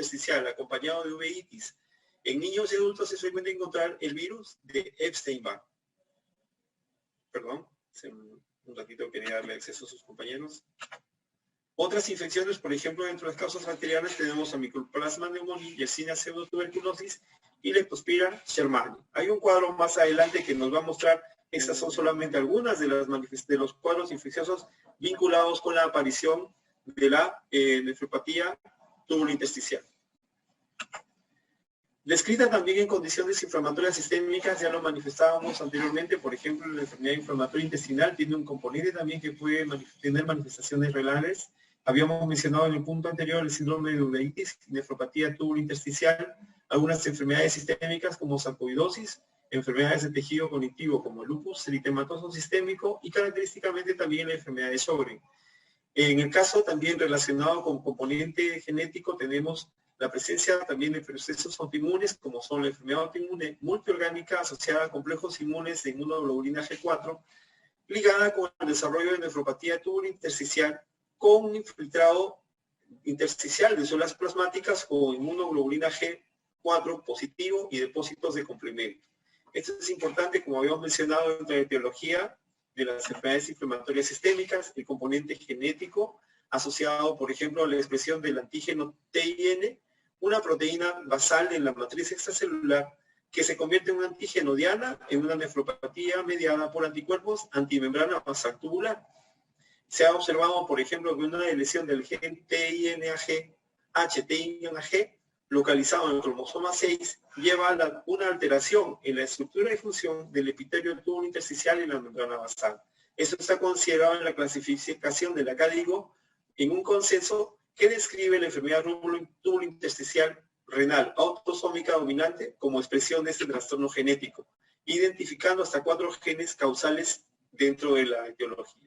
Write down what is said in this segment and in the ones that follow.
intersticial acompañado de uveitis, en niños y adultos se suele encontrar el virus de Epstein-Barr. Perdón, un ratito quería darle acceso a sus compañeros. Otras infecciones, por ejemplo, dentro de las causas bacterianas tenemos a Mycoplasma pneumoniae, Yersinia pseudotuberculosis y Leptospira shermani. Hay un cuadro más adelante que nos va a mostrar, estas son solamente algunas de los cuadros infecciosos vinculados con la aparición de la nefropatía tubulointersticial. Descrita también en condiciones inflamatorias sistémicas, ya lo manifestábamos anteriormente, por ejemplo, la enfermedad inflamatoria intestinal tiene un componente también que puede tener manifestaciones renales. Habíamos mencionado en el punto anterior el síndrome de uveitis, nefropatía tubulointersticial, algunas enfermedades sistémicas como sarcoidosis, enfermedades de tejido conectivo como lupus eritematoso sistémico y característicamente también la enfermedad de Sjögren. En el caso también relacionado con componente genético tenemos la presencia también de procesos autoinmunes como son la enfermedad autoinmune multiorgánica asociada a complejos inmunes de inmunoglobulina G4 ligada con el desarrollo de nefropatía tubulointersticial con un infiltrado intersticial de células plasmáticas o inmunoglobulina G4 positivo y depósitos de complemento. Esto es importante, como habíamos mencionado en la etiología de las enfermedades inflamatorias sistémicas, el componente genético asociado, por ejemplo, a la expresión del antígeno TIN, una proteína basal en la matriz extracelular que se convierte en un antígeno diana en una nefropatía mediada por anticuerpos antimembrana basal tubular. Se ha observado, por ejemplo, que una lesión del gen TINAG, localizado en el cromosoma 6, lleva a una alteración en la estructura y función del epitelio tubulointersticial y la membrana basal. Esto está considerado en la clasificación de la CADIGO en un consenso que describe la enfermedad tubulointersticial renal autosómica dominante como expresión de este trastorno genético, identificando hasta 4 genes causales dentro de la etiología.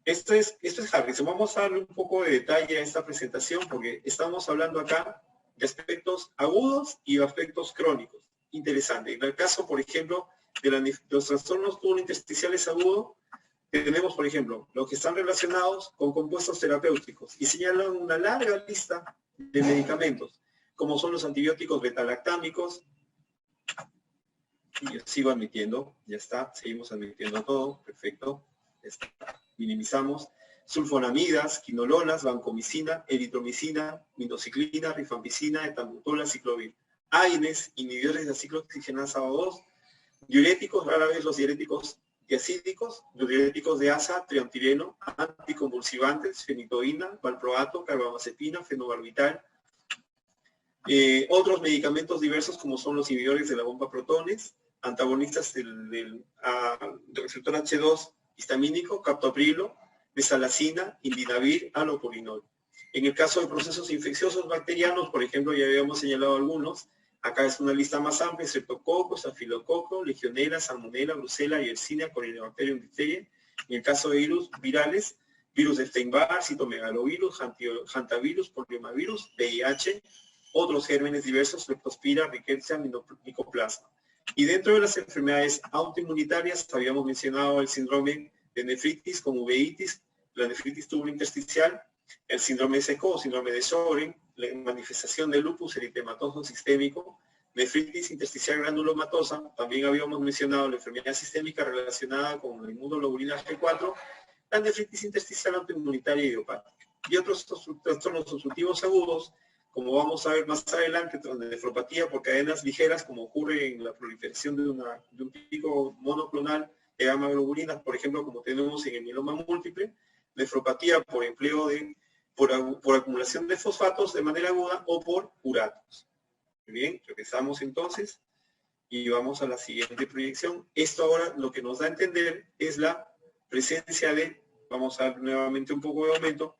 Esto es Harrison. Vamos a darle un poco de detalle a esta presentación porque estamos hablando acá de aspectos agudos y aspectos crónicos. Interesante. En el caso, por ejemplo, de los trastornos tubulointersticiales agudos, tenemos, por ejemplo, los que están relacionados con compuestos terapéuticos y señalan una larga lista de medicamentos, como son los antibióticos betalactámicos. Y yo sigo admitiendo, ya está, seguimos admitiendo todo, perfecto. Minimizamos, sulfonamidas, quinolonas, vancomicina, eritromicina, minoxiclina, rifampicina, etambutol, ciclovir, AINES, inhibidores de ciclo oxigenasa O2, diuréticos, rara vez los diuréticos diacídicos, los diuréticos de asa, triamtireno, anticonvulsivantes, fenitoína, valproato, carbamazepina, fenobarbital, otros medicamentos diversos como son los inhibidores de la bomba protones, antagonistas del receptor H2 histamínico, captoprilo, mesalazina, indinavir, alopurinol. En el caso de procesos infecciosos bacterianos, por ejemplo, ya habíamos señalado algunos, acá es una lista más amplia, streptococo, estafilococo, legionela, salmonella, brucela, yersinia, corynebacterium diphtheria. En el caso de virus virales, virus de Epstein-Barr, citomegalovirus, hantavirus, poliomavirus, VIH, otros gérmenes diversos, leptospira, rickettsia, mycoplasma. Y dentro de las enfermedades autoinmunitarias, habíamos mencionado el síndrome de nefritis con uveitis, la nefritis tubulointersticial, el síndrome de SECO, síndrome de Sjögren, la manifestación de lupus eritematoso sistémico, nefritis intersticial granulomatosa, también habíamos mencionado la enfermedad sistémica relacionada con la inmunoglobulina G4, la nefritis intersticial autoinmunitaria idiopática. Y otros trastornos obstructivos agudos, como vamos a ver más adelante, nefropatía por cadenas ligeras, como ocurre en la proliferación de un pico monoclonal de gamma globulina, por ejemplo, como tenemos en el mieloma múltiple, nefropatía por empleo por acumulación de fosfatos de manera aguda o por uratos. Muy bien, regresamos entonces y vamos a la siguiente proyección. Esto ahora lo que nos da a entender es la presencia de, vamos a dar nuevamente un poco de aumento,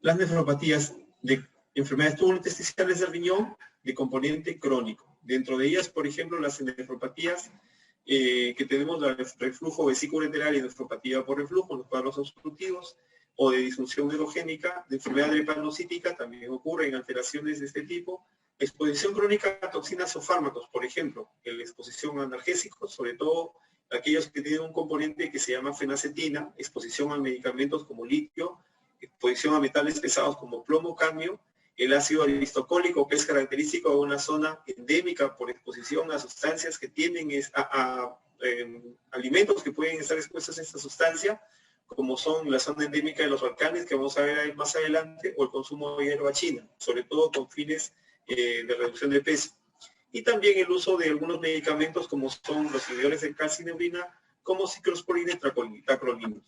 las nefropatías de enfermedades tubulointersticiales del riñón de componente crónico. Dentro de ellas, por ejemplo, las nefropatías que tenemos, la reflujo vesículo-enteral y nefropatía por reflujo, los cuadros obstructivos, o de disfunción neurogénica, de enfermedad drepanocítica, también ocurren alteraciones de este tipo. Exposición crónica a toxinas o fármacos, por ejemplo, la exposición a analgésicos, sobre todo aquellos que tienen un componente que se llama fenacetina, exposición a medicamentos como litio, exposición a metales pesados como plomo, cadmio, el ácido aristocólico, que es característico de una zona endémica por exposición a sustancias que tienen alimentos que pueden estar expuestos a esta sustancia, como son la zona endémica de los Balcanes, que vamos a ver más adelante, o el consumo de hierba china, sobre todo con fines de reducción de peso. Y también el uso de algunos medicamentos como son los inhibidores de calcineurina, como ciclosporina y tacrolimus.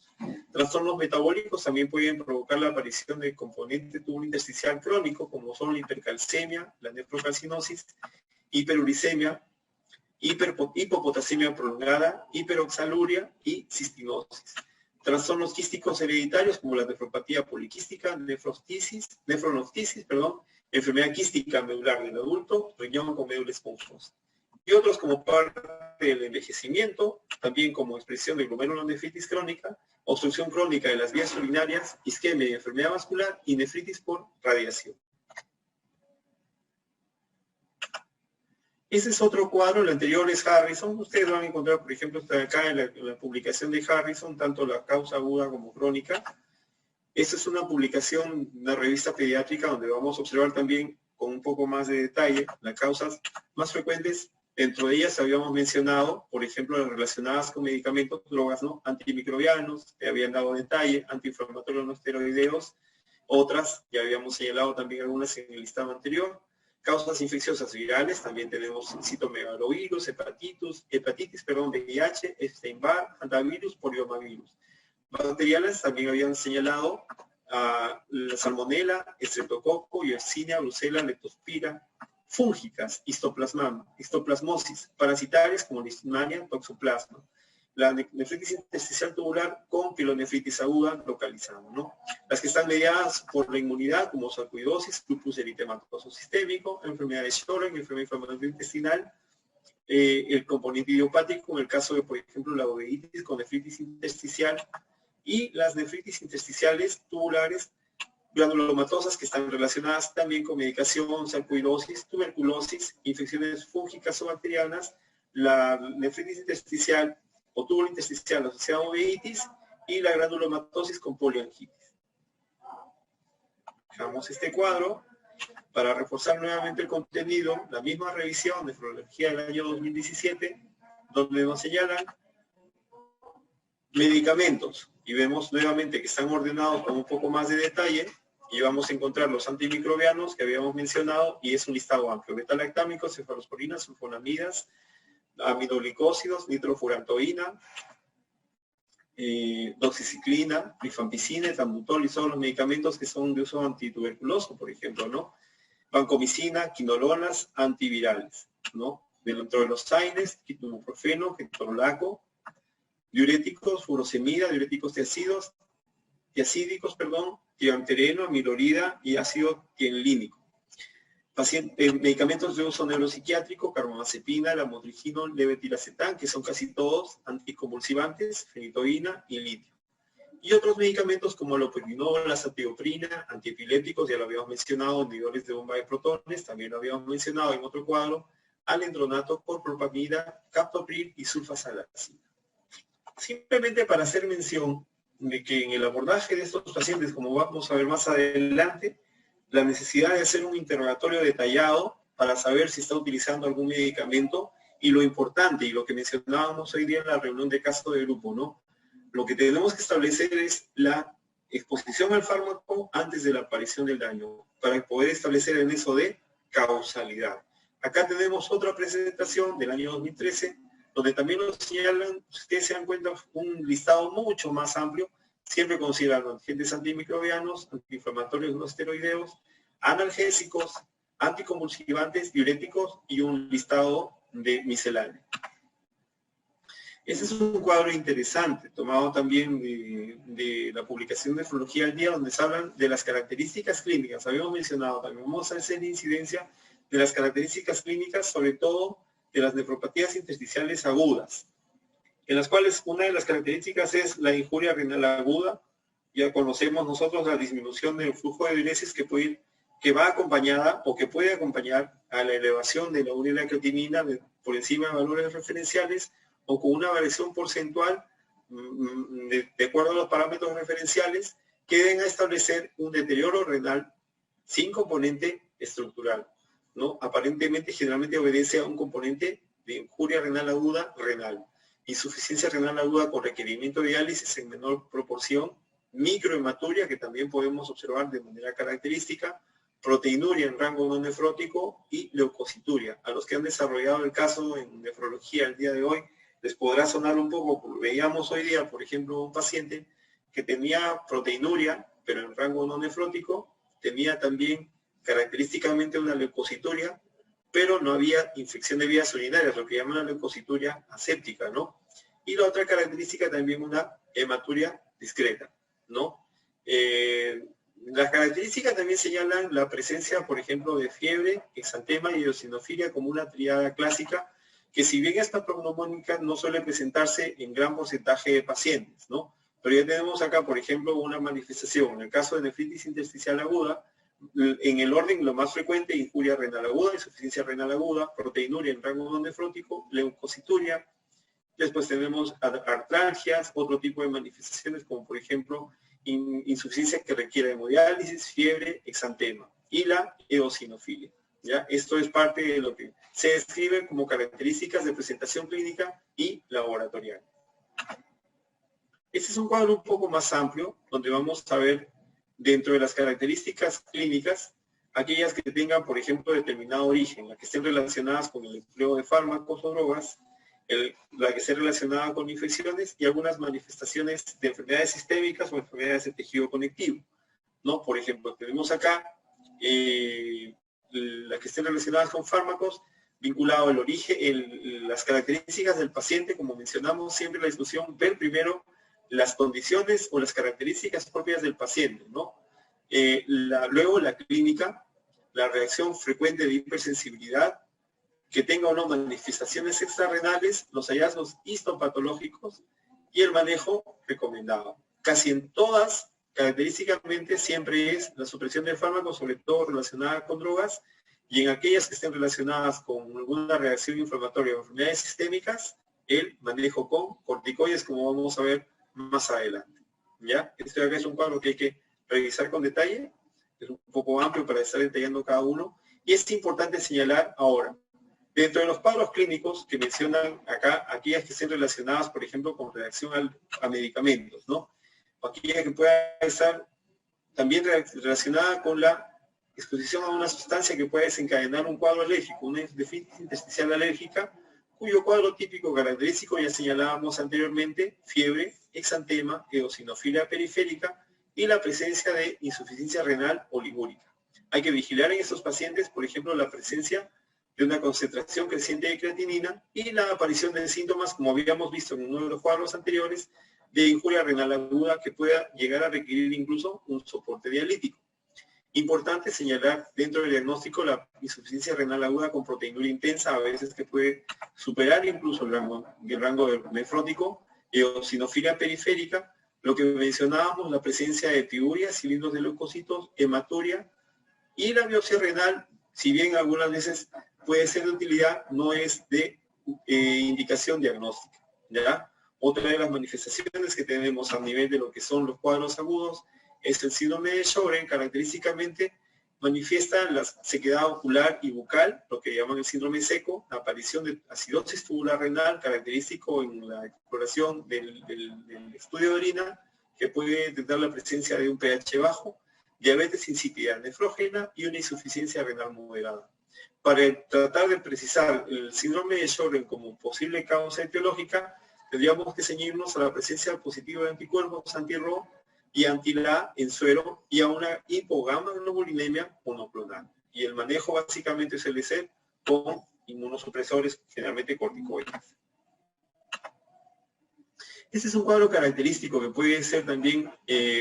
Trastornos metabólicos también pueden provocar la aparición de componente tubular intersticial crónico, como son la hipercalcemia, la nefrocalcinosis, hiperuricemia, hipopotasemia prolongada, hiperoxaluria y cistinosis. Trastornos quísticos hereditarios como la nefropatía poliquística, nefronoftisis, enfermedad quística medular del adulto, riñón con médula esponjosa. Y otros como parte del envejecimiento, también como expresión de glomerulonefritis crónica, obstrucción crónica de las vías urinarias, isquemia y enfermedad vascular y nefritis por radiación. Ese es otro cuadro, el anterior es Harrison. Ustedes van a encontrar, por ejemplo, está acá en la publicación de Harrison, tanto la causa aguda como crónica. Esta es una publicación, una revista pediátrica, donde vamos a observar también con un poco más de detalle las causas más frecuentes. Dentro de ellas habíamos mencionado, por ejemplo, las relacionadas con medicamentos, drogas, ¿no? Antimicrobianos, que habían dado detalle, antiinflamatorios no esteroideos, otras, ya habíamos señalado también algunas en el listado anterior. Causas infecciosas virales, también tenemos citomegalovirus, hepatitis, VIH, Epstein-Barr, hantavirus, poliomavirus. Bacteriales también habían señalado la salmonela, estreptococo, yersinia, brucela, leptospira. Fúngicas, histoplasmosis, parasitarias como listeria, toxoplasma. La nefritis intersticial tubular con pilonefritis aguda localizada, ¿no? Las que están mediadas por la inmunidad, como sarcoidosis, lupus eritematoso sistémico, enfermedad de Sjögren, enfermedad inflamatoria intestinal, el componente idiopático, en el caso de, por ejemplo, la uveitis con nefritis intersticial, y las nefritis intersticiales tubulares granulomatosas que están relacionadas también con medicación, sarcoidosis, tuberculosis, infecciones fúngicas o bacterianas, la nefritis intersticial o túbulo intersticial asociado a uveitis y la granulomatosis con poliangitis. Dejamos este cuadro para reforzar nuevamente el contenido, la misma revisión de nefrología del año 2017, donde nos señalan medicamentos y vemos nuevamente que están ordenados con un poco más de detalle. Y vamos a encontrar los antimicrobianos que habíamos mencionado, y es un listado amplio: betalactámicos, cefalosporinas, sulfonamidas, aminoglicósidos, nitrofurantoína, doxiciclina, rifampicina, etambutol, y son los medicamentos que son de uso antituberculoso, por ejemplo, ¿no? Vancomicina, quinolonas, antivirales, ¿no? Dentro de los AINES, ibuprofeno, ketorolaco, diuréticos, furosemida, diuréticos tiacídicos, tiantereno, amilorida y ácido tienlínico. Medicamentos de uso neuropsiquiátrico, carbamazepina, lamotrigino, levetiracetam, que son casi todos anticonvulsivantes, fenitoína y litio. Y otros medicamentos como la opioidinol, la satioprina, antiepilépticos, ya lo habíamos mencionado, inhibidores de bomba de protones, también lo habíamos mencionado en otro cuadro, alendronato, clorpropamida, captopril y sulfasalazina. Simplemente para hacer mención de que en el abordaje de estos pacientes, como vamos a ver más adelante, la necesidad de hacer un interrogatorio detallado para saber si está utilizando algún medicamento, y lo importante, y lo que mencionábamos hoy día en la reunión de caso de grupo, ¿no? Lo que tenemos que establecer es la exposición al fármaco antes de la aparición del daño, para poder establecer el nexo de causalidad. Acá tenemos otra presentación del año 2013, donde también nos señalan, si ustedes se dan cuenta, un listado mucho más amplio, siempre considerando agentes antimicrobianos, antiinflamatorios no esteroideos, analgésicos, anticonvulsivantes, diuréticos y un listado de misceláneo. Ese es un cuadro interesante, tomado también de la publicación de Nefrología al Día, donde se hablan de las características clínicas. Habíamos mencionado también, vamos a hacer incidencia de las características clínicas, sobre todo de las nefropatías intersticiales agudas, en las cuales una de las características es la injuria renal aguda. Ya conocemos nosotros la disminución del flujo de diuresis que va acompañada o que puede acompañar a la elevación de la urea creatinina por encima de valores referenciales, o con una variación porcentual de acuerdo a los parámetros referenciales que deben establecer un deterioro renal sin componente estructural, ¿no? Aparentemente, generalmente obedece a un componente de injuria renal aguda renal, insuficiencia renal aguda con requerimiento de diálisis en menor proporción, microhematuria, que también podemos observar de manera característica, proteinuria en rango no nefrótico y leucocituria. A los que han desarrollado el caso en nefrología el día de hoy, les podrá sonar un poco, porque veíamos hoy día, por ejemplo, un paciente que tenía proteinuria, pero en rango no nefrótico, tenía también característicamente una leucocituria, pero no había infección de vías urinarias, lo que llaman la leucocituria aséptica, ¿no? Y la otra característica también una hematuria discreta, ¿no? Las características también señalan la presencia, por ejemplo, de fiebre, exantema y eosinofilia como una triada clásica, que si bien esta pneumónica no suele presentarse en gran porcentaje de pacientes, ¿no? Pero ya tenemos acá, por ejemplo, una manifestación. En el caso de nefritis intersticial aguda, en el orden lo más frecuente, injuria renal aguda, insuficiencia renal aguda, proteinuria en rango no nefrótico, leucocituria. Después tenemos artralgias, otro tipo de manifestaciones como por ejemplo insuficiencia que requiere hemodiálisis, fiebre, exantema y la eosinofilia. ¿Ya? Esto es parte de lo que se describe como características de presentación clínica y laboratorial. Este es un cuadro un poco más amplio, donde vamos a ver dentro de las características clínicas, aquellas que tengan, por ejemplo, determinado origen, las que estén relacionadas con el empleo de fármacos o drogas, la que esté relacionada con infecciones y algunas manifestaciones de enfermedades sistémicas o enfermedades de tejido conectivo, ¿no? Por ejemplo, tenemos acá las que estén relacionadas con fármacos, vinculado al origen, las características del paciente, como mencionamos siempre en la discusión, ver primero las condiciones o las características propias del paciente, ¿no? Luego la clínica, la reacción frecuente de hipersensibilidad, que tenga o no manifestaciones extrarrenales, los hallazgos histopatológicos y el manejo recomendado. Casi en todas, característicamente, siempre es la supresión de fármacos, sobre todo relacionada con drogas, y en aquellas que estén relacionadas con alguna reacción inflamatoria o enfermedades sistémicas, el manejo con corticoides, como vamos a ver más adelante. ¿Ya? Este acá es un cuadro que hay que revisar con detalle, es un poco amplio para estar detallando cada uno, y es importante señalar ahora, dentro de los cuadros clínicos que mencionan acá, aquellas que estén relacionadas, por ejemplo, con reacción a medicamentos, ¿no? O aquella que pueda estar también relacionada con la exposición a una sustancia que puede desencadenar un cuadro alérgico, una nefritis intersticial alérgica, cuyo cuadro típico característico ya señalábamos anteriormente, fiebre, exantema, eosinofilia periférica y la presencia de insuficiencia renal oligúrica. Hay que vigilar en estos pacientes, por ejemplo, la presencia de una concentración creciente de creatinina y la aparición de síntomas, como habíamos visto en uno de los cuadros anteriores, de injuria renal aguda que pueda llegar a requerir incluso un soporte dialítico. Importante señalar dentro del diagnóstico la insuficiencia renal aguda con proteinuria intensa, a veces que puede superar incluso el rango nefrótico, eosinofilia periférica, lo que mencionábamos, la presencia de piurias, cilindros de leucocitos, hematuria, y la biopsia renal, si bien algunas veces puede ser de utilidad, no es de indicación diagnóstica, ¿ya? Otra de las manifestaciones que tenemos a nivel de lo que son los cuadros agudos es el síndrome de Sjögren. Característicamente manifiesta la sequedad ocular y bucal, lo que llaman el síndrome seco, la aparición de acidosis tubular renal, característico en la exploración del estudio de orina, que puede detectar la presencia de un pH bajo, diabetes insípida nefrógena y una insuficiencia renal moderada. Para tratar de precisar el síndrome de Sjögren como posible causa etiológica, tendríamos que ceñirnos a la presencia positiva de anticuerpos anti-Rho y anti-LA en suero y a una hipogamma-globulinemia monoclonal. Y el manejo básicamente suele ser con inmunosupresores, generalmente corticoides. Este es un cuadro característico que puede ser también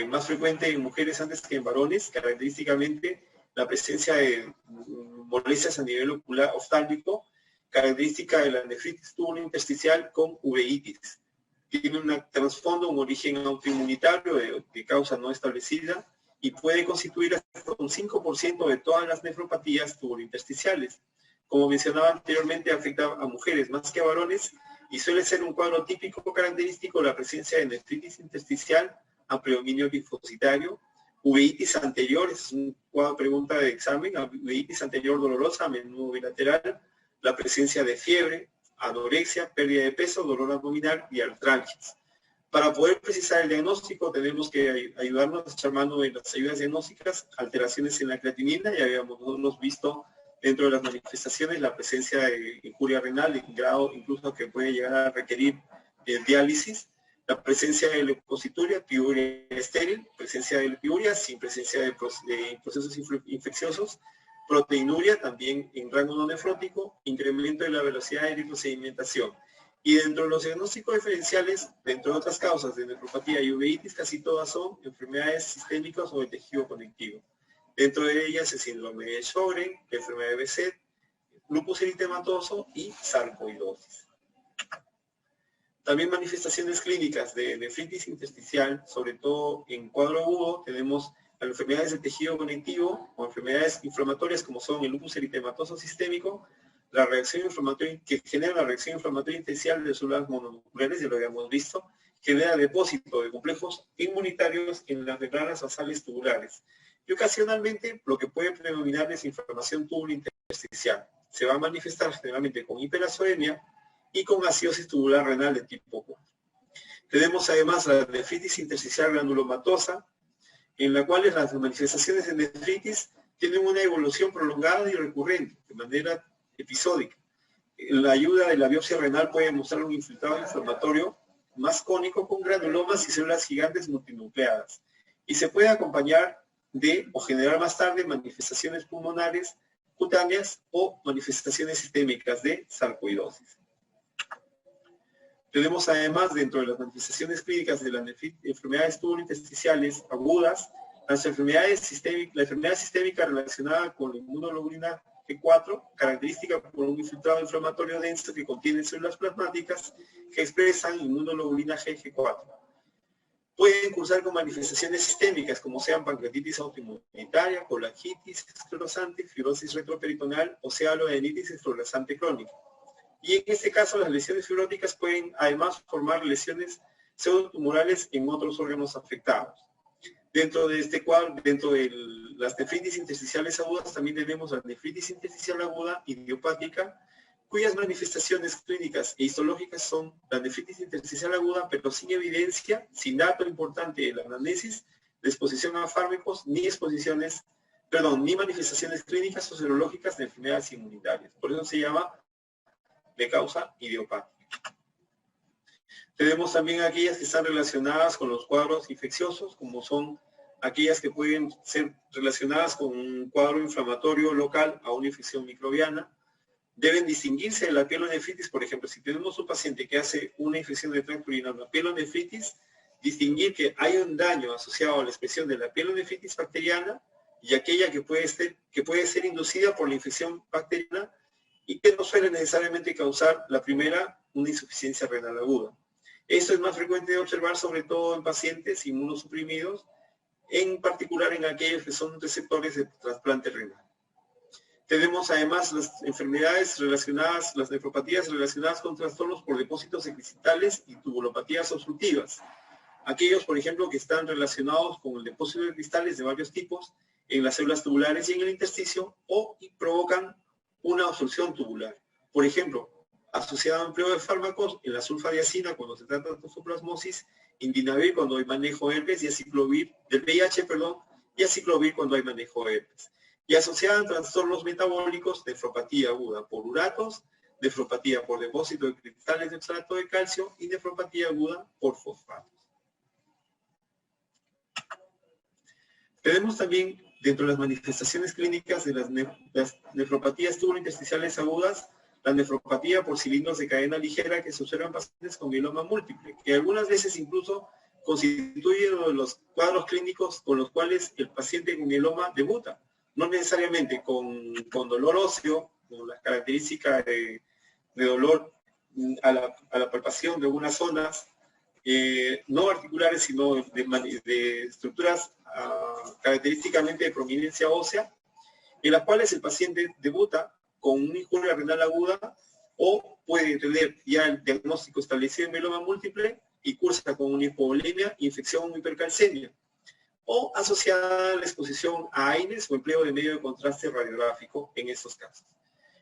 más frecuente en mujeres antes que en varones, característicamente la presencia de molestias a nivel ocular oftálmico, característica de la nefritis tubulointersticial con uveitis. Tiene un trasfondo, un origen autoinmunitario de causa no establecida y puede constituir hasta un 5% de todas las nefropatías tubulointersticiales. Como mencionaba anteriormente, afecta a mujeres más que a varones y suele ser un cuadro típico característico la presencia de nefritis intersticial a predominio linfocitario, uveitis anterior, es una pregunta de examen, uveitis anterior dolorosa, a menudo bilateral, la presencia de fiebre, anorexia, pérdida de peso, dolor abdominal y artralgias. Para poder precisar el diagnóstico tenemos que ayudarnos a echar mano en las ayudas diagnósticas, alteraciones en la creatinina, ya habíamos nosotros visto dentro de las manifestaciones la presencia de injuria renal, en grado incluso que puede llegar a requerir diálisis, la presencia de leucocituria, piuria estéril, presencia de piuria sin presencia de procesos infecciosos, proteinuria también en rango no nefrótico, incremento de la velocidad de eritrosedimentación. Y dentro de los diagnósticos diferenciales, dentro de otras causas de nefropatía y uveitis, casi todas son enfermedades sistémicas o de tejido conectivo. Dentro de ellas el síndrome de Sjögren, la enfermedad de Behçet, lupus eritematoso y sarcoidosis. También manifestaciones clínicas de nefritis intersticial, sobre todo en cuadro agudo, tenemos enfermedades de tejido conectivo o enfermedades inflamatorias como son el lupus eritematoso sistémico, la reacción inflamatoria que genera la reacción inflamatoria intersticial de células mononucleares, ya lo habíamos visto, genera depósito de complejos inmunitarios en las membranas basales tubulares. Y ocasionalmente lo que puede predominar es inflamación tubular intersticial. Se va a manifestar generalmente con hiperacemia y con acidosis tubular renal de tipo 4. Tenemos además la nefritis intersticial granulomatosa, en la cual las manifestaciones de nefritis tienen una evolución prolongada y recurrente, de manera episódica. La ayuda de la biopsia renal puede mostrar un infiltrado inflamatorio más cónico con granulomas y células gigantes multinucleadas. Y se puede acompañar de o generar más tarde manifestaciones pulmonares, cutáneas o manifestaciones sistémicas de sarcoidosis. Tenemos además dentro de las manifestaciones clínicas de las enfermedades tubulointersticiales agudas, la enfermedad sistémica relacionada con la inmunoglobulina G4, característica por un infiltrado inflamatorio denso que contiene células plasmáticas que expresan inmunoglobulina G4. Pueden cursar con manifestaciones sistémicas como sean pancreatitis autoinmunitaria, colangitis esclerosante, fibrosis retroperitoneal o cealoadenitis esclerosante crónica. Y en este caso las lesiones fibróticas pueden además formar lesiones pseudotumorales en otros órganos afectados. Dentro de este cuadro, dentro de las nefritis intersticiales agudas, también tenemos la nefritis intersticial aguda idiopática, cuyas manifestaciones clínicas e histológicas son la nefritis intersticial aguda, pero sin evidencia, sin dato importante de la anamnesis, de exposición a fármacos, ni manifestaciones clínicas o serológicas de enfermedades inmunitarias. Por eso se llama de causa idiopática. Tenemos también aquellas que están relacionadas con los cuadros infecciosos, como son aquellas que pueden ser relacionadas con un cuadro inflamatorio local a una infección microbiana. Deben distinguirse de la pielonefritis, por ejemplo, si tenemos un paciente que hace una infección de tracto urinario, pielonefritis, distinguir que hay un daño asociado a la expresión de la pielonefritis bacteriana y aquella que puede ser inducida por la infección bacteriana y que no suele necesariamente causar la primera una insuficiencia renal aguda. Esto es más frecuente de observar sobre todo en pacientes inmunosuprimidos, en particular en aquellos que son receptores de trasplante renal. Tenemos además las enfermedades relacionadas, las nefropatías relacionadas con trastornos por depósitos ecrisitales y tubulopatías obstructivas. Aquellos, por ejemplo, que están relacionados con el depósito de cristales de varios tipos en las células tubulares y en el intersticio o provocan una obstrucción tubular. Por ejemplo, asociado a empleo de fármacos en la sulfadiazina cuando se trata de toxoplasmosis, indinavir cuando hay manejo de herpes y aciclovir, del VIH, y aciclovir cuando hay manejo de herpes. Y asociada a trastornos metabólicos, nefropatía aguda por uratos, nefropatía por depósito de cristales de oxalato de calcio y nefropatía aguda por fosfatos. Tenemos también, dentro de las manifestaciones clínicas de las nefropatías tubulointersticiales agudas, la nefropatía por cilindros de cadena ligera que se observan en pacientes con mieloma múltiple, que algunas veces incluso constituye uno de los cuadros clínicos con los cuales el paciente con mieloma debuta. No necesariamente con dolor óseo, con las características de dolor a la palpación de algunas zonas, no articulares, sino de estructuras característicamente de prominencia ósea, en las cuales el paciente debuta con una injuria renal aguda o puede tener ya el diagnóstico establecido en mieloma múltiple y cursa con una hipovolemia, infección o hipercalcemia, o asociada a la exposición a AINES o empleo de medio de contraste radiográfico en estos casos.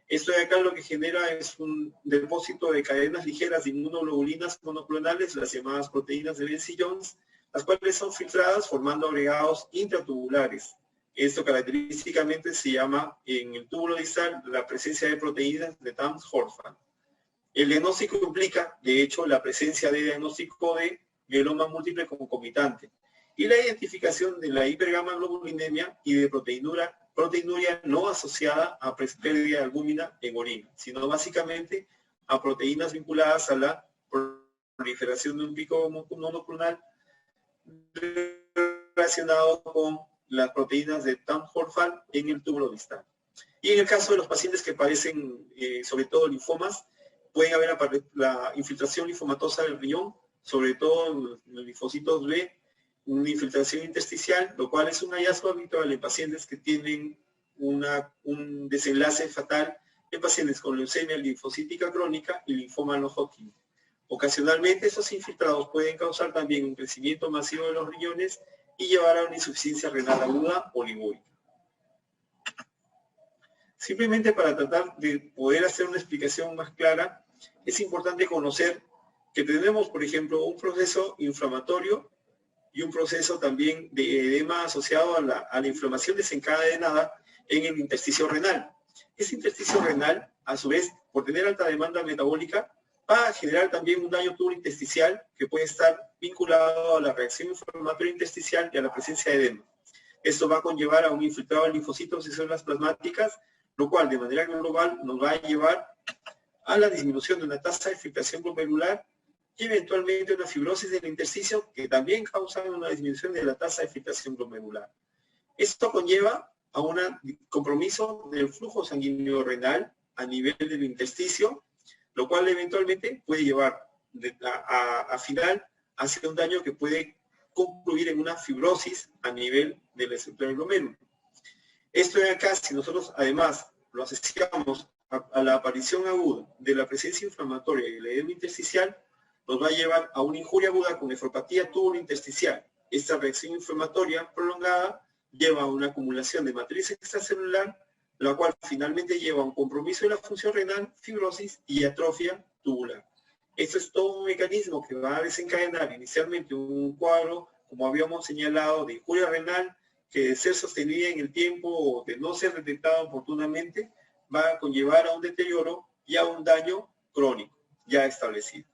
Esto de acá lo que genera es un depósito de cadenas ligeras de inmunoglobulinas monoclonales, las llamadas proteínas de Bence-Jones, las cuales son filtradas formando agregados intratubulares. Esto característicamente se llama en el túbulo distal la presencia de proteínas de Tams-Horfan. El diagnóstico implica, de hecho, la presencia de diagnóstico de mieloma múltiple concomitante y la identificación de la hipergamaglobulinemia y de proteinuria no asociada a pérdida de albúmina en orina, sino básicamente a proteínas vinculadas a la proliferación de un pico monoclonal relacionado con las proteínas de Tams-Horfan en el túbulo distal. Y en el caso de los pacientes que padecen sobre todo linfomas, pueden haber la infiltración linfomatosa del riñón, sobre todo en los linfocitos B, una infiltración intersticial, lo cual es un hallazgo habitual en pacientes que tienen un desenlace fatal en pacientes con leucemia linfocítica crónica y linfoma no-Hodgkin. Ocasionalmente, estos infiltrados pueden causar también un crecimiento masivo de los riñones y llevar a una insuficiencia renal aguda o ligúrica. Simplemente para tratar de poder hacer una explicación más clara, es importante conocer que tenemos, por ejemplo, un proceso inflamatorio y un proceso también de edema asociado a la inflamación desencadenada en el intersticio renal. Ese intersticio renal, a su vez, por tener alta demanda metabólica, va a generar también un daño tubular intersticial que puede estar vinculado a la reacción inflamatoria intersticial y a la presencia de edema. Esto va a conllevar a un infiltrado de linfocitos y células plasmáticas, lo cual de manera global nos va a llevar a la disminución de una tasa de filtración glomerular y eventualmente una fibrosis del intersticio que también causa una disminución de la tasa de filtración glomerular. Esto conlleva a un compromiso del flujo sanguíneo renal a nivel del intersticio, lo cual eventualmente puede llevar a final hacia un daño que puede concluir en una fibrosis a nivel del estructura del glomérulo. Esto de acá, si nosotros además lo asociamos a la aparición aguda de la presencia inflamatoria y el edema intersticial, nos va a llevar a una injuria aguda con nefropatía tubulointersticial. Esta reacción inflamatoria prolongada lleva a una acumulación de matriz extracelular, la cual finalmente lleva a un compromiso de la función renal, fibrosis y atrofia tubular. Esto es todo un mecanismo que va a desencadenar inicialmente un cuadro, como habíamos señalado, de injuria renal, que de ser sostenida en el tiempo o de no ser detectada oportunamente, va a conllevar a un deterioro y a un daño crónico ya establecido.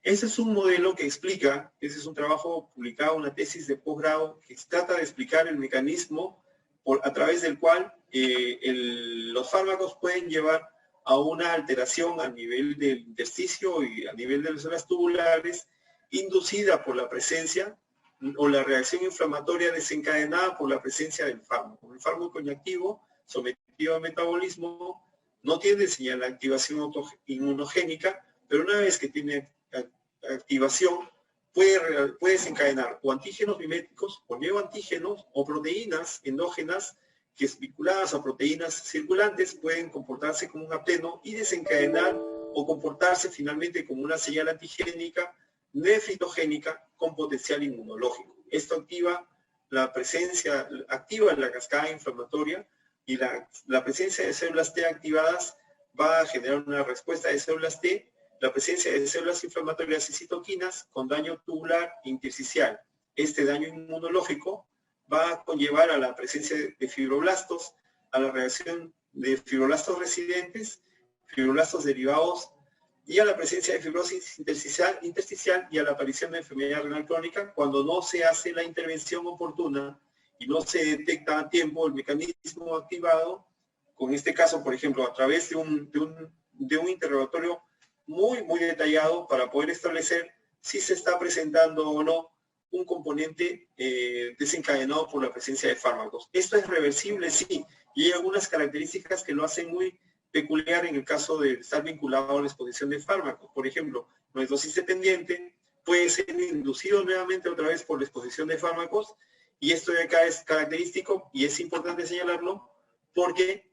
Ese es un modelo que explica, ese es un trabajo publicado, una tesis de posgrado, que trata de explicar el mecanismo a través del cual los fármacos pueden llevar a una alteración a nivel del intersticio y a nivel de las células tubulares, inducida por la presencia o la reacción inflamatoria desencadenada por la presencia del fármaco. El fármaco inactivo, sometido a metabolismo, no tiene señal de activación inmunogénica, pero una vez que tiene activación, puede desencadenar o antígenos miméticos, o neoantígenos, o proteínas endógenas que vinculadas a proteínas circulantes pueden comportarse como un apteno y desencadenar o comportarse finalmente como una señal antigénica nefritogénica con potencial inmunológico. Esto activa la presencia, activa la cascada inflamatoria y la presencia de células T activadas va a generar una respuesta de células T, la presencia de células inflamatorias y citoquinas con daño tubular intersticial. Este daño inmunológico va a conllevar a la presencia de fibroblastos, a la reacción de fibroblastos residentes, fibroblastos derivados y a la presencia de fibrosis intersticial y a la aparición de enfermedad renal crónica cuando no se hace la intervención oportuna y no se detecta a tiempo el mecanismo activado, con este caso, por ejemplo, a través de un interrogatorio muy detallado para poder establecer si se está presentando o no un componente desencadenado por la presencia de fármacos. Esto es reversible, sí, y hay algunas características que lo hacen muy peculiar en el caso de estar vinculado a la exposición de fármacos. Por ejemplo, no es dosis dependiente, puede ser inducido nuevamente otra vez por la exposición de fármacos, y esto de acá es característico y es importante señalarlo porque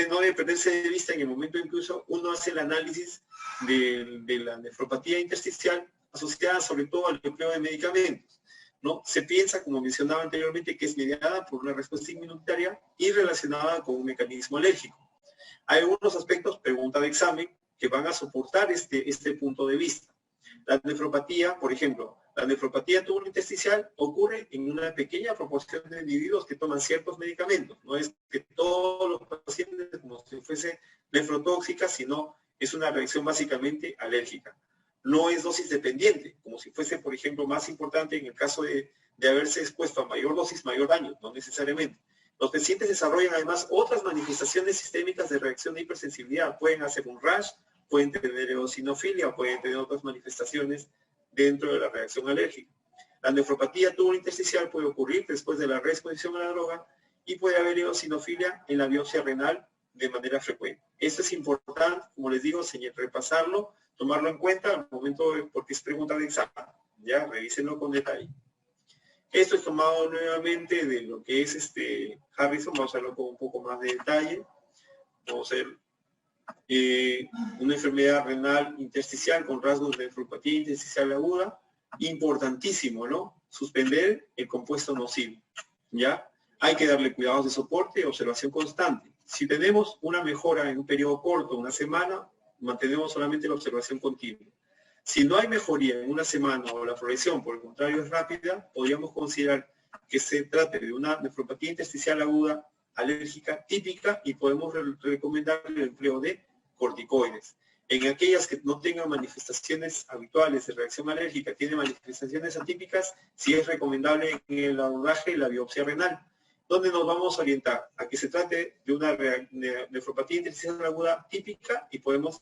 no debe perderse de vista en el momento incluso uno hace el análisis de la nefropatía intersticial asociada sobre todo al empleo de medicamentos, ¿no? Se piensa, como mencionaba anteriormente, que es mediada por una respuesta inmunitaria y relacionada con un mecanismo alérgico. Hay algunos aspectos, pregunta de examen, que van a soportar este punto de vista. La nefropatía, por ejemplo, la nefropatía tubulointersticial ocurre en una pequeña proporción de individuos que toman ciertos medicamentos. No es que todos los pacientes como si fuese nefrotóxica, sino es una reacción básicamente alérgica. No es dosis dependiente, como si fuese, por ejemplo, más importante en el caso de haberse expuesto a mayor dosis, mayor daño, no necesariamente. Los pacientes desarrollan además otras manifestaciones sistémicas de reacción de hipersensibilidad. Pueden hacer un rash, pueden tener eosinofilia, pueden tener otras manifestaciones dentro de la reacción alérgica. La nefropatía tubulointersticial puede ocurrir después de la reexposición a la droga y puede haber eosinofilia en la biopsia renal de manera frecuente. Esto es importante, como les digo, repasarlo, tomarlo en cuenta al momento, porque es pregunta de examen. Ya, revísenlo con detalle. Esto es tomado nuevamente de lo que es Harrison, vamos a verlo con un poco más de detalle. Vamos a ver una enfermedad renal intersticial con rasgos de nefropatía intersticial aguda, importantísimo, ¿no? Suspender el compuesto nocivo, ¿ya? Hay que darle cuidados de soporte y observación constante. Si tenemos una mejora en un periodo corto, una semana, mantenemos solamente la observación continua. Si no hay mejoría en una semana o la progresión, por el contrario, es rápida, podríamos considerar que se trate de una nefropatía intersticial aguda alérgica típica y podemos recomendar el empleo de corticoides. En aquellas que no tengan manifestaciones habituales de reacción alérgica, tienen manifestaciones atípicas, sí es recomendable en el abordaje la biopsia renal, donde nos vamos a orientar a que se trate de una nefropatía intersticial aguda típica y podemos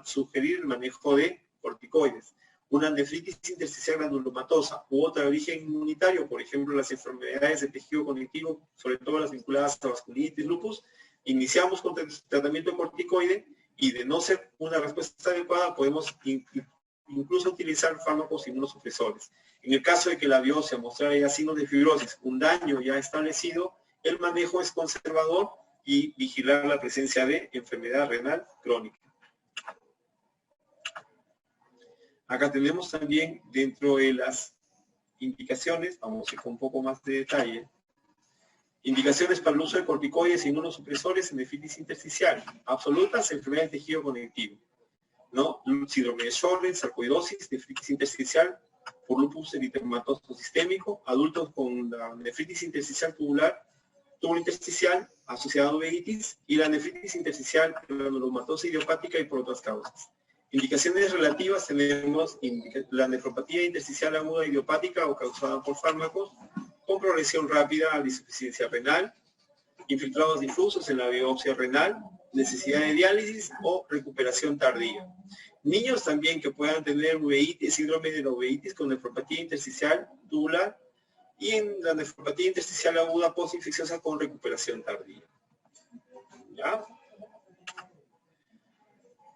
sugerir el manejo de corticoides. Una nefritis intersticial granulomatosa u otra de origen inmunitario, por ejemplo, las enfermedades de tejido conectivo, sobre todo las vinculadas a vasculitis, lupus, iniciamos con tratamiento de corticoide y de no ser una respuesta adecuada, podemos incluso utilizar fármacos inmunosupresores. En el caso de que la biopsia mostrara ya signos de fibrosis, un daño ya establecido, el manejo es conservador y vigilar la presencia de enfermedad renal crónica. Acá tenemos también dentro de las indicaciones, vamos a ir con un poco más de detalle, indicaciones para el uso de corticoides e inmunosupresores en nefritis intersticial, absolutas, enfermedades de tejido conectivo, ¿no? Síndrome de Sjögren, sarcoidosis, nefritis intersticial por lupus eritematoso sistémico, adultos con la nefritis intersticial tubulointersticial asociada a uveitis y la nefritis intersticial granulomatosa idiopática y por otras causas. Indicaciones relativas tenemos la nefropatía intersticial aguda idiopática o causada por fármacos con progresión rápida a la insuficiencia renal, infiltrados difusos en la biopsia renal, necesidad de diálisis o recuperación tardía. Niños también que puedan tener uveitis, síndrome de la uveitis con nefropatía intersticial tubular y en la nefropatía intersticial aguda postinfecciosa con recuperación tardía. ¿Ya?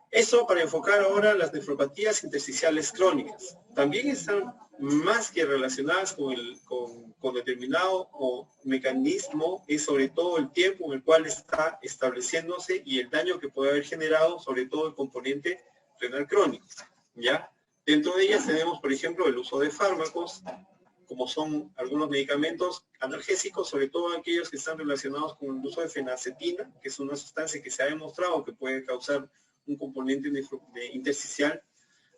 Eso para enfocar ahora las nefropatías intersticiales crónicas. También están más que relacionadas con determinado mecanismo, es sobre todo el tiempo en el cual está estableciéndose y el daño que puede haber generado, sobre todo el componente renal crónico, ¿ya? Dentro de ellas tenemos, por ejemplo, el uso de fármacos, como son algunos medicamentos analgésicos, sobre todo aquellos que están relacionados con el uso de fenacetina, que es una sustancia que se ha demostrado que puede causar un componente intersticial,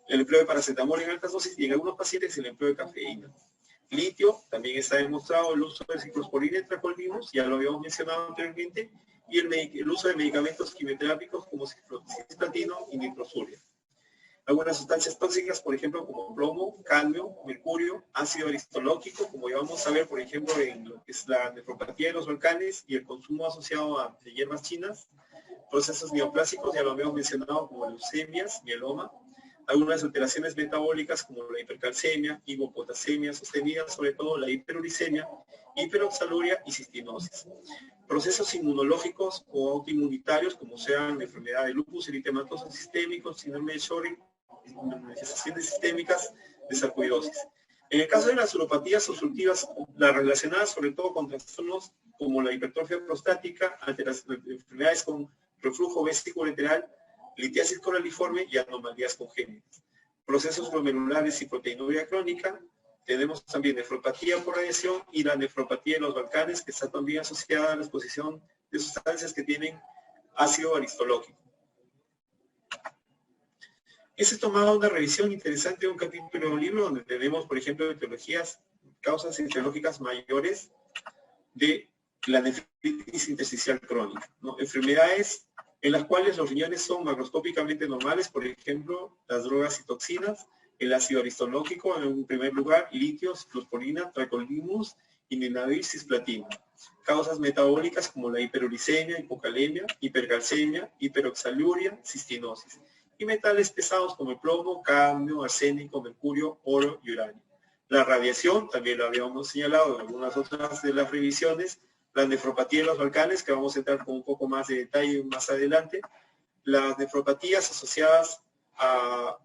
el empleo de paracetamol en altas dosis y en algunos pacientes el empleo de cafeína. Litio, también está demostrado el uso de ciclosporina y tracolvimos, ya lo habíamos mencionado anteriormente, y el uso de medicamentos quimioterápicos como cisplatino y nitrosuria. Algunas sustancias tóxicas, por ejemplo, como plomo, cadmio, mercurio, ácido aristológico, como ya vamos a ver, por ejemplo, en lo que es la nefropatía de los volcanes y el consumo asociado de hierbas chinas, procesos neoplásicos, ya lo habíamos mencionado, como leucemias, mieloma, algunas alteraciones metabólicas como la hipercalcemia, hipopotasemia sostenida, sobre todo la hiperuricemia, hiperoxaluria y cistinosis. Procesos inmunológicos o autoinmunitarios, como sean la enfermedad de lupus eritematoso sistémico, síndrome de Sjögren, manifestaciones sistémicas de sarcoidosis. En el caso de las uropatías obstructivas, las relacionadas sobre todo con trastornos como la hipertrofia prostática, ante las enfermedades con reflujo vesicoureteral, litiasis coraliforme y anomalías congénitas. Procesos glomerulares y proteinuria crónica, tenemos también nefropatía por radiación y la nefropatía de los Balcanes, que está también asociada a la exposición de sustancias que tienen ácido aristológico. Ese es tomado una revisión interesante de un capítulo de un libro donde tenemos, por ejemplo, etiologías, causas etiológicas mayores de la nefritis intersticial crónica, ¿no? Enfermedades en las cuales los riñones son macroscópicamente normales, por ejemplo, las drogas y toxinas, el ácido aristológico en un primer lugar, litio, ciclosporina, tracolimus y ninavir cisplatina. Causas metabólicas como la hiperuricemia, hipocalemia, hipercalcemia, hiperoxaluria, cistinosis. Y metales pesados como el plomo, cadmio, arsénico, mercurio, oro y uranio. La radiación, también lo habíamos señalado en algunas otras de las revisiones, la nefropatía de los Balcanes, que vamos a entrar con un poco más de detalle más adelante, las nefropatías asociadas a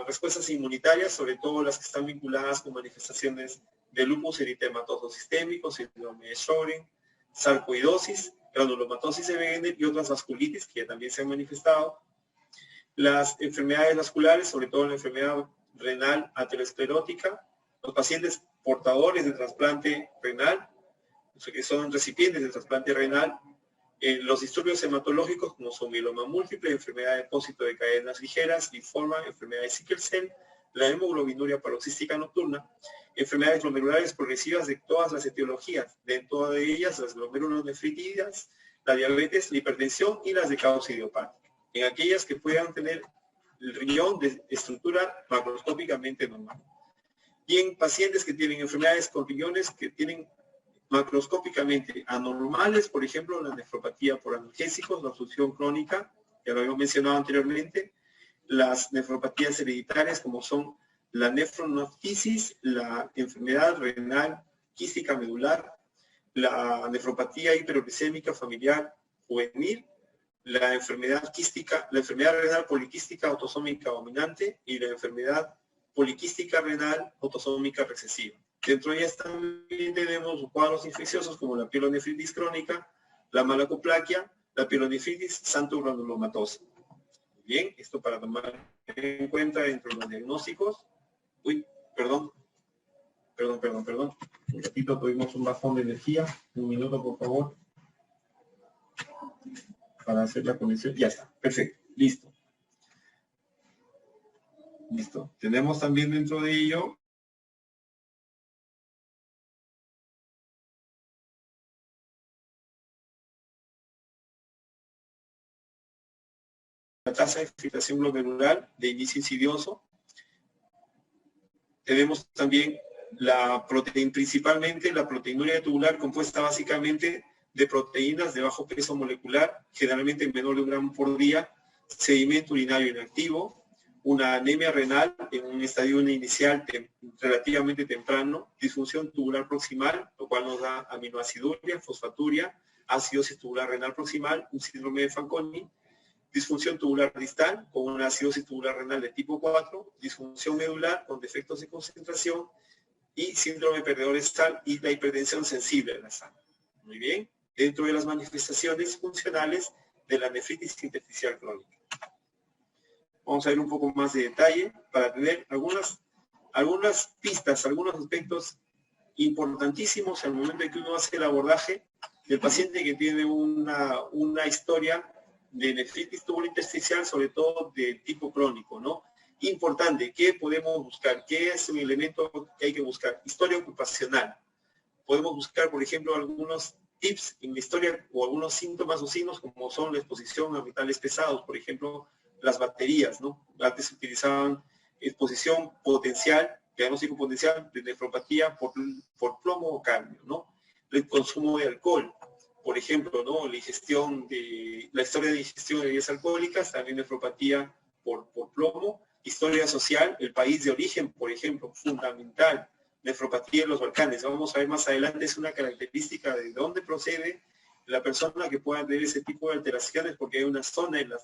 respuestas inmunitarias, sobre todo las que están vinculadas con manifestaciones de lupus eritematoso sistémico, síndrome de Sjögren, sarcoidosis, granulomatosis de Wegener y otras vasculitis que también se han manifestado. Las enfermedades vasculares, sobre todo la enfermedad renal aterosclerótica, los pacientes portadores de trasplante renal, que son recipientes de trasplante renal, los disturbios hematológicos como son mieloma múltiple, enfermedad de depósito de cadenas ligeras, linfoma, enfermedad de sickle cell, la hemoglobinuria paroxística nocturna, enfermedades glomerulares progresivas de todas las etiologías, dentro de ellas las glomerulonefritidas, la diabetes, la hipertensión y las de causa idiopática. En aquellas que puedan tener el riñón de estructura macroscópicamente normal. Y en pacientes que tienen enfermedades con riñones que tienen macroscópicamente anormales, por ejemplo, la nefropatía por analgésicos, la obstrucción crónica, ya lo habíamos mencionado anteriormente, las nefropatías hereditarias como son la nefroneftisis, la enfermedad renal quística medular, la nefropatía hiperuricémica familiar juvenil, la enfermedad quística, la enfermedad renal poliquística autosómica dominante y la enfermedad poliquística renal autosómica recesiva. Dentro de ellas también tenemos cuadros infecciosos como la pielonefritis crónica, la malacoplaquia, la pielonefritis santo-granulomatosa. Bien, esto para tomar en cuenta dentro de los diagnósticos. Uy, perdón. Un ratito tuvimos un bajón de energía. Un minuto, por favor. Para hacer la conexión. Ya está, perfecto, listo. Listo. Tenemos también dentro de ello la tasa de filtración glomerular de inicio insidioso. Tenemos también principalmente la proteinuria tubular compuesta básicamente de proteínas de bajo peso molecular, generalmente menor de 1 gramo por día, sedimento urinario inactivo, una anemia renal en un estadio inicial relativamente temprano, disfunción tubular proximal, lo cual nos da aminoaciduria, fosfaturia, acidosis tubular renal proximal, un síndrome de Fanconi, disfunción tubular distal con una acidosis tubular renal de tipo 4, disfunción medular con defectos de concentración y síndrome de perdedores sal y la hipertensión sensible de la sangre. Muy bien, dentro de las manifestaciones funcionales de la nefritis intersticial crónica. Vamos a ver un poco más de detalle para tener algunas pistas, algunos aspectos importantísimos al momento en que uno hace el abordaje del paciente que tiene una historia de nefritis tubulointersticial, sobre todo de tipo crónico, ¿no? Importante, ¿qué podemos buscar? ¿Qué es un elemento que hay que buscar? Historia ocupacional. Podemos buscar, por ejemplo, algunos tips en la historia o algunos síntomas o signos como son la exposición a metales pesados, por ejemplo, las baterías, ¿no? Antes se utilizaban exposición potencial, diagnóstico potencial de nefropatía por plomo o cadmio, ¿no? El consumo de alcohol, por ejemplo, ¿no? La historia de ingestión de bebidas alcohólicas, también nefropatía por plomo, historia social, el país de origen, por ejemplo, fundamental, nefropatía de los Balcanes. Vamos a ver más adelante, es una característica de dónde procede la persona que pueda tener ese tipo de alteraciones, porque hay una zona en la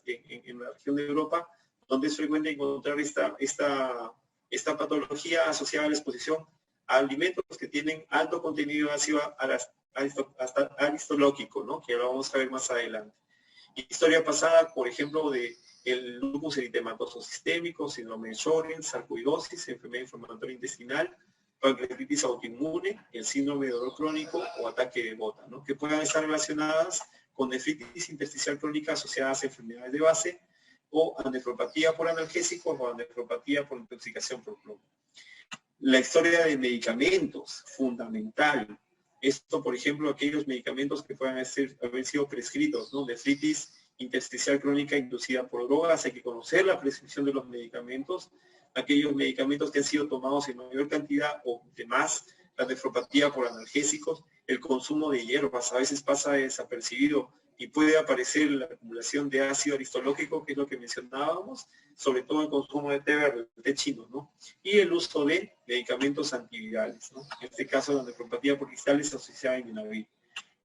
región de Europa donde es frecuente encontrar esta Esta patología asociada a la exposición a alimentos que tienen alto contenido de ácido aristológico, ¿no? Que lo vamos a ver más adelante. Historia pasada, por ejemplo, de el lupus eritematoso sistémico, síndrome de Sjögren, sarcoidosis, enfermedad inflamatoria intestinal, pancreatitis autoinmune, el síndrome de dolor crónico o ataque de gota, ¿no? Que puedan estar relacionadas con nefritis intersticial crónica asociadas a enfermedades de base o a nefropatía por analgésicos o a nefropatía por intoxicación por plomo. La historia de medicamentos, fundamental. Esto, por ejemplo, aquellos medicamentos que puedan haber sido prescritos, ¿no? Nefritis intersticial crónica inducida por drogas, hay que conocer la prescripción de los medicamentos, aquellos medicamentos que han sido tomados en mayor cantidad o de más, la nefropatía por analgésicos, el consumo de hierbas, a veces pasa desapercibido y puede aparecer la acumulación de ácido aristológico, que es lo que mencionábamos, sobre todo el consumo de té verde, té chino, ¿no? Y el uso de medicamentos antivirales, ¿no? En este caso, la nefropatía por cristales asociada a inmunidad.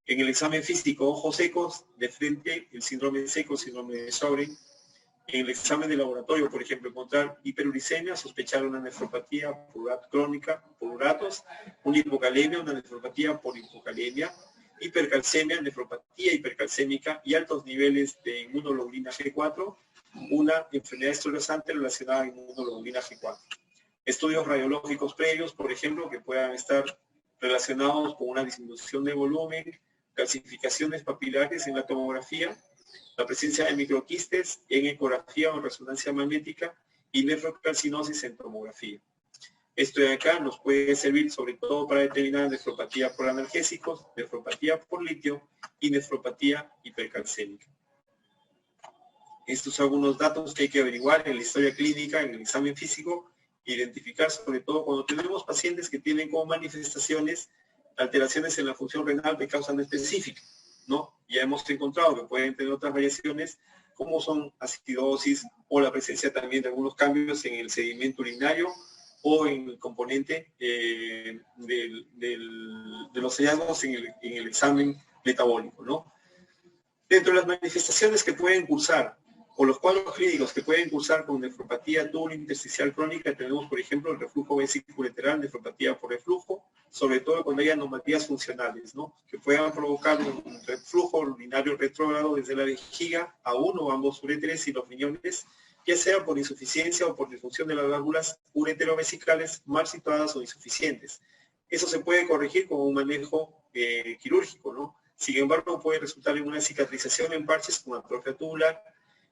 En el examen físico, ojos secos, de frente, el síndrome seco, síndrome de Sjögren. En el examen de laboratorio, por ejemplo, encontrar hiperuricemia, sospechar una nefropatía crónica por uratos, una hipocalemia, una nefropatía por hipocalemia, hipercalcemia, nefropatía hipercalcémica y altos niveles de inmunoglobulina G4, una enfermedad esclerosante relacionada a inmunoglobulina G4. Estudios radiológicos previos, por ejemplo, que puedan estar relacionados con una disminución de volumen, calcificaciones papilares en la tomografía, la presencia de microquistes en ecografía o resonancia magnética y nefrocarcinosis en tomografía. Esto de acá nos puede servir sobre todo para determinar nefropatía por analgésicos, nefropatía por litio y nefropatía hipercalcémica. Estos son algunos datos que hay que averiguar en la historia clínica, en el examen físico, identificar sobre todo cuando tenemos pacientes que tienen como manifestaciones alteraciones en la función renal de causa no específica, ¿no? Ya hemos encontrado que pueden tener otras variaciones como son acidosis o la presencia también de algunos cambios en el sedimento urinario o en el componente de los hallazgos en el examen metabólico, ¿no? Dentro de las manifestaciones que pueden cursar o los cuadros clínicos que pueden cursar con nefropatía tubulointersticial crónica, tenemos, por ejemplo, el reflujo vesículo-ureteral, nefropatía por reflujo, sobre todo cuando hay anomalías funcionales, ¿no? Que puedan provocar un reflujo urinario retrógrado desde la vejiga a uno o ambos uréteres y los riñones, ya sea por insuficiencia o por disfunción de las válvulas ureterovesicales mal situadas o insuficientes. Eso se puede corregir con un manejo quirúrgico, ¿no? Sin embargo, puede resultar en una cicatrización en parches con atrofia tubular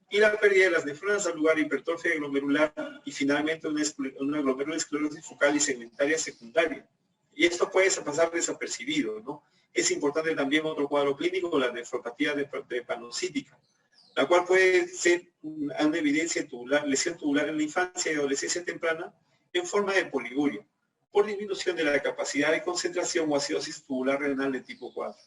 y la pérdida de las nefronas al lugar, hipertrofia glomerular y finalmente una glomerulosclerosis focal y segmentaria secundaria. Y esto puede pasar desapercibido, ¿no? Es importante también otro cuadro clínico, la nefropatía panocítica, la cual puede ser una evidencia tubular, lesión tubular en la infancia y adolescencia temprana en forma de poliguria, por disminución de la capacidad de concentración o acidosis tubular renal de tipo 4.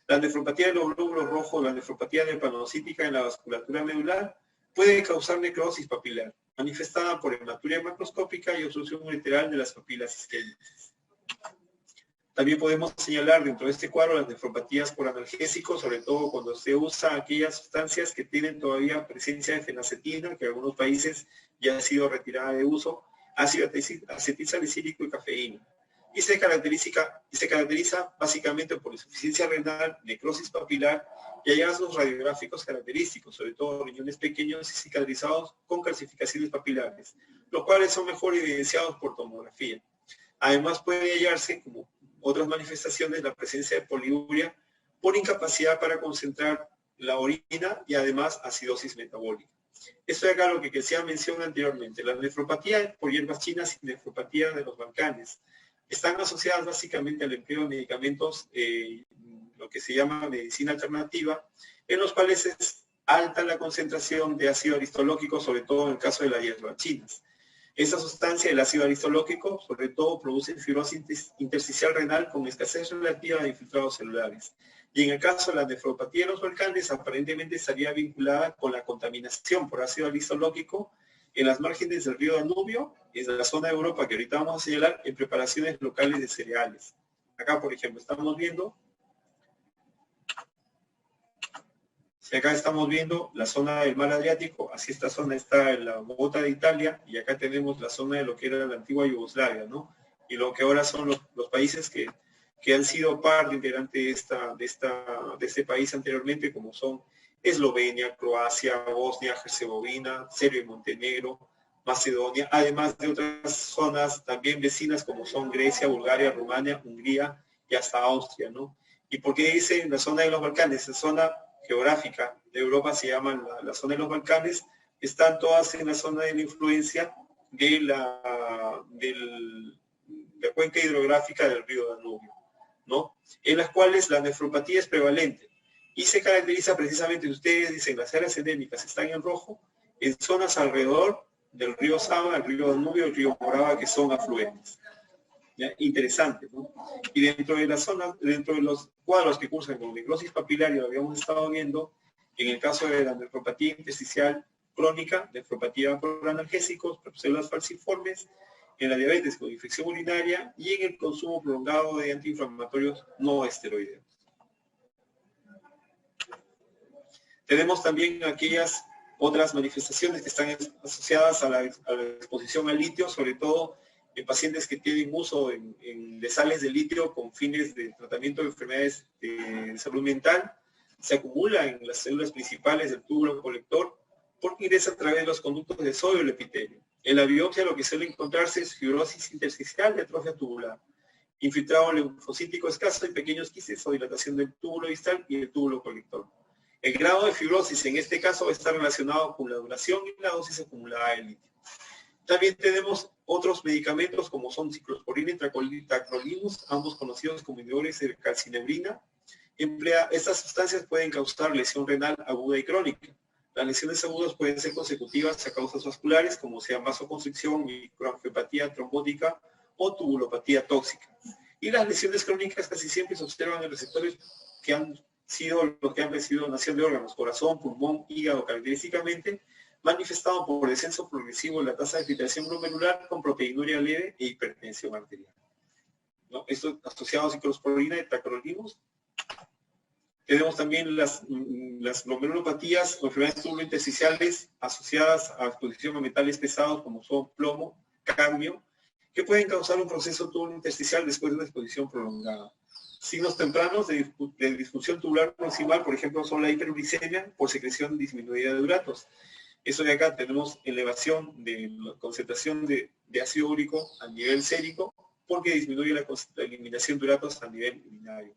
La nefropatía de los glóbulos rojos, la nefropatía panocítica en la vasculatura medular, puede causar necrosis papilar, manifestada por hematuria macroscópica y obstrucción ureteral de las papilas isquémicas. También podemos señalar dentro de este cuadro las nefropatías por analgésicos, sobre todo cuando se usa aquellas sustancias que tienen todavía presencia de fenacetina, que en algunos países ya ha sido retirada de uso, ácido acetilsalicílico y cafeína. Y se caracteriza básicamente por insuficiencia renal, necrosis papilar y hallazgos radiográficos característicos, sobre todo riñones pequeños y cicatrizados con calcificaciones papilares, los cuales son mejor evidenciados por tomografía. Además puede hallarse, como otras manifestaciones, la presencia de poliuria por incapacidad para concentrar la orina y además acidosis metabólica. Esto es acá lo que hacía mención anteriormente, la nefropatía por hierbas chinas y nefropatía de los Balcanes. Están asociadas básicamente al empleo de medicamentos, lo que se llama medicina alternativa, en los cuales es alta la concentración de ácido aristológico, sobre todo en el caso de las hierbas chinas. Esa sustancia, el ácido aristológico, sobre todo produce fibrosis intersticial renal con escasez relativa de infiltrados celulares. Y en el caso de la nefropatía de los Balcanes, aparentemente estaría vinculada con la contaminación por ácido aristológico en las márgenes del río Danubio, en la zona de Europa que ahorita vamos a señalar, en preparaciones locales de cereales. Acá, por ejemplo, estamos viendo Y acá estamos viendo la zona del mar Adriático, así esta zona está en la bota de Italia, y acá tenemos la zona de lo que era la antigua Yugoslavia, ¿no? Y lo que ahora son los países que han sido parte integrante de este país anteriormente, como son Eslovenia, Croacia, Bosnia, Herzegovina, Serbia y Montenegro, Macedonia, además de otras zonas también vecinas como son Grecia, Bulgaria, Rumania, Hungría y hasta Austria, ¿no? ¿Y por qué dice la zona de los Balcanes? La zona geográfica de Europa se llama la zona de los Balcanes, están todas en la zona de la influencia de la cuenca hidrográfica del río Danubio, ¿no? En las cuales la nefropatía es prevalente y se caracteriza precisamente, ustedes dicen, las áreas endémicas están en rojo, en zonas alrededor del río Sava, el río Danubio, el río Morava, que son afluentes. ¿Ya? Interesante, ¿no? Y dentro de la zona, dentro de los cuadros que cursan con necrosis papilar, lo habíamos estado viendo, en el caso de la nefropatía intersticial crónica, nefropatía por analgésicos, por células falciformes, en la diabetes con infección urinaria y en el consumo prolongado de antiinflamatorios no esteroideos. Tenemos también aquellas otras manifestaciones que están asociadas a la exposición al litio, sobre todo en pacientes que tienen uso de sales de litio con fines de tratamiento de enfermedades de salud mental. Se acumula en las células principales del túbulo colector porque ingresa a través de los conductos de sodio del epitelio. En la biopsia lo que suele encontrarse es fibrosis intersticial de atrofia tubular, infiltrado linfocítico escaso y pequeños quistes o dilatación del túbulo distal y del túbulo colector. El grado de fibrosis en este caso está relacionado con la duración y la dosis acumulada de litio. También tenemos otros medicamentos como son ciclosporina y tacrolimus, ambos conocidos como inhibidores de calcinebrina. Estas sustancias pueden causar lesión renal aguda y crónica. Las lesiones agudas pueden ser consecutivas a causas vasculares como sean vasoconstricción, microangiopatía trombótica o tubulopatía tóxica. Y las lesiones crónicas casi siempre se observan en receptores que han sido los que han recibido donación de órganos, corazón, pulmón, hígado, característicamente manifestado por descenso progresivo en la tasa de filtración glomerular con proteinuria leve e hipertensión arterial, ¿no? Esto asociado a ciclosporina y tacrolimus. Tenemos también las glomerulopatías o enfermedades tubulointersticiales asociadas a exposición a metales pesados como son plomo, cadmio, que pueden causar un proceso tubulointersticial después de una exposición prolongada. Signos tempranos de disfunción tubular proximal, por ejemplo, son la hiperuricemia por secreción disminuida de uratos. Eso de acá tenemos elevación de la concentración de ácido úrico a nivel sérico porque disminuye la eliminación de uratos a nivel urinario.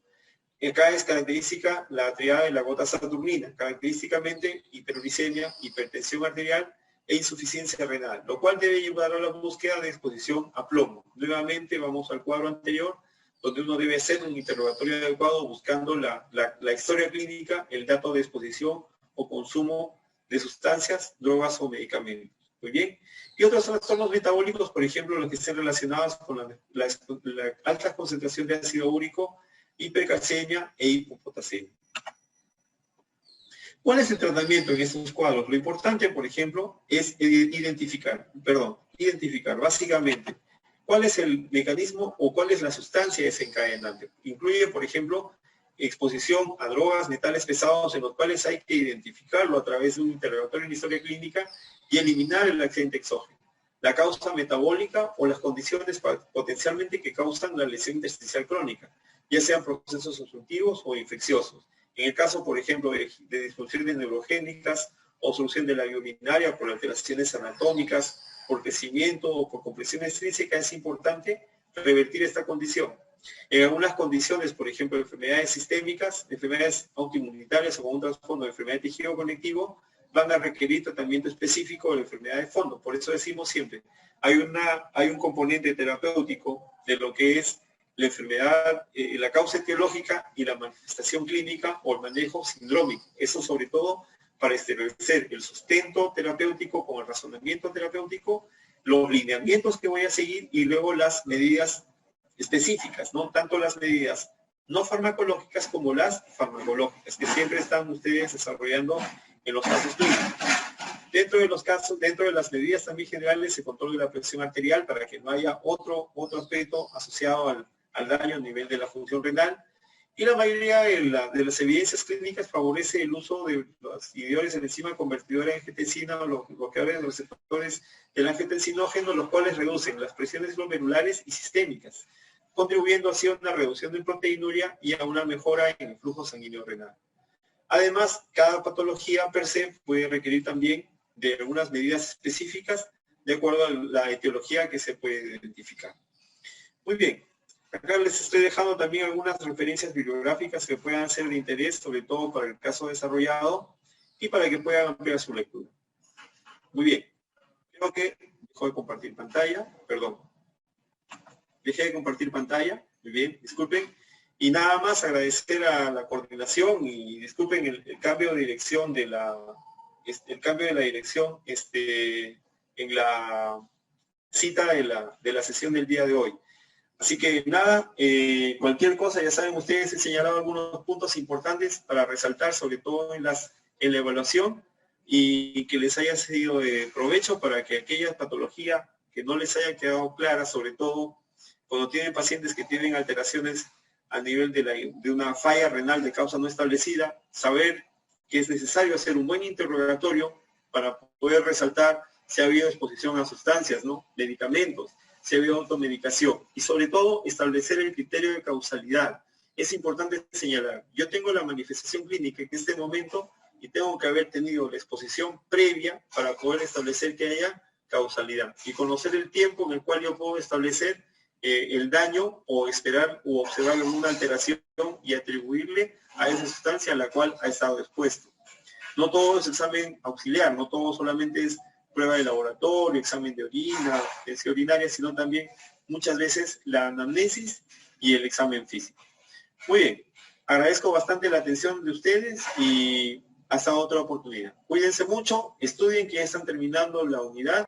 Acá es característica la triada de la gota saturnina, característicamente hiperuricemia, hipertensión arterial e insuficiencia renal, lo cual debe llevar a la búsqueda de exposición a plomo. Nuevamente vamos al cuadro anterior, donde uno debe hacer un interrogatorio adecuado buscando la historia clínica, el dato de exposición o consumo de sustancias, drogas o medicamentos. Muy bien. Y otros trastornos metabólicos, por ejemplo, los que estén relacionados con la alta concentración de ácido úrico, hipercalcemia e hipopotasemia. ¿Cuál es el tratamiento en estos cuadros? Lo importante, por ejemplo, es identificar básicamente cuál es el mecanismo o cuál es la sustancia desencadenante. Incluye, por ejemplo, exposición a drogas, metales pesados, en los cuales hay que identificarlo a través de un interrogatorio en historia clínica y eliminar el accidente exógeno. La causa metabólica o las condiciones potencialmente que causan la lesión intersticial crónica, ya sean procesos obstructivos o infecciosos. En el caso, por ejemplo, de disfunciones neurogénicas, obstrucción de la vía urinaria por alteraciones anatómicas, por crecimiento o por compresión extrínseca, es importante revertir esta condición. En algunas condiciones, por ejemplo, enfermedades sistémicas, enfermedades autoinmunitarias o con un trasfondo de enfermedad de tejido conectivo, van a requerir tratamiento específico de la enfermedad de fondo. Por eso decimos siempre, hay un componente terapéutico de lo que es la enfermedad, la causa etiológica y la manifestación clínica o el manejo sindrómico. Eso sobre todo para establecer el sustento terapéutico con el razonamiento terapéutico, los lineamientos que voy a seguir y luego las medidas específicas, ¿no? Tanto las medidas no farmacológicas como las farmacológicas, que siempre están ustedes desarrollando en los casos clínicos. Dentro de las medidas también generales se controla la presión arterial para que no haya otro aspecto asociado al daño a nivel de la función renal. Y la mayoría de las evidencias clínicas favorece el uso de los inhibidores de la enzima convertidora de angiotensina o los bloqueadores de los receptores del angiotensinógeno, los cuales reducen las presiones glomerulares y sistémicas, contribuyendo así a una reducción de proteinuria y a una mejora en el flujo sanguíneo renal. Además, cada patología per se puede requerir también de algunas medidas específicas de acuerdo a la etiología que se puede identificar. Muy bien. Acá les estoy dejando también algunas referencias bibliográficas que puedan ser de interés, sobre todo para el caso desarrollado y para que puedan ampliar su lectura. Muy bien. Creo que dejo de compartir pantalla. Perdón. Dejé de compartir pantalla. Muy bien, disculpen. Y nada más agradecer a la coordinación y disculpen el cambio de dirección de la dirección en la cita de la sesión del día de hoy. Así que nada, cualquier cosa, ya saben ustedes, he señalado algunos puntos importantes para resaltar, sobre todo en la evaluación, y que les haya sido de provecho para que aquella patología que no les haya quedado clara, sobre todo cuando tienen pacientes que tienen alteraciones a nivel de una falla renal de causa no establecida, saber que es necesario hacer un buen interrogatorio para poder resaltar si ha habido exposición a sustancias, ¿no? Medicamentos, si ha habido automedicación y sobre todo establecer el criterio de causalidad. Es importante señalar, yo tengo la manifestación clínica en este momento y tengo que haber tenido la exposición previa para poder establecer que haya causalidad y conocer el tiempo en el cual yo puedo establecer el daño o esperar o observar alguna alteración y atribuirle a esa sustancia a la cual ha estado expuesto. No todo es examen auxiliar, no todo solamente es prueba de laboratorio, examen de orina, tensión urinaria, sino también muchas veces la anamnesis y el examen físico. Muy bien, agradezco bastante la atención de ustedes y hasta otra oportunidad. Cuídense mucho, estudien que ya están terminando la unidad.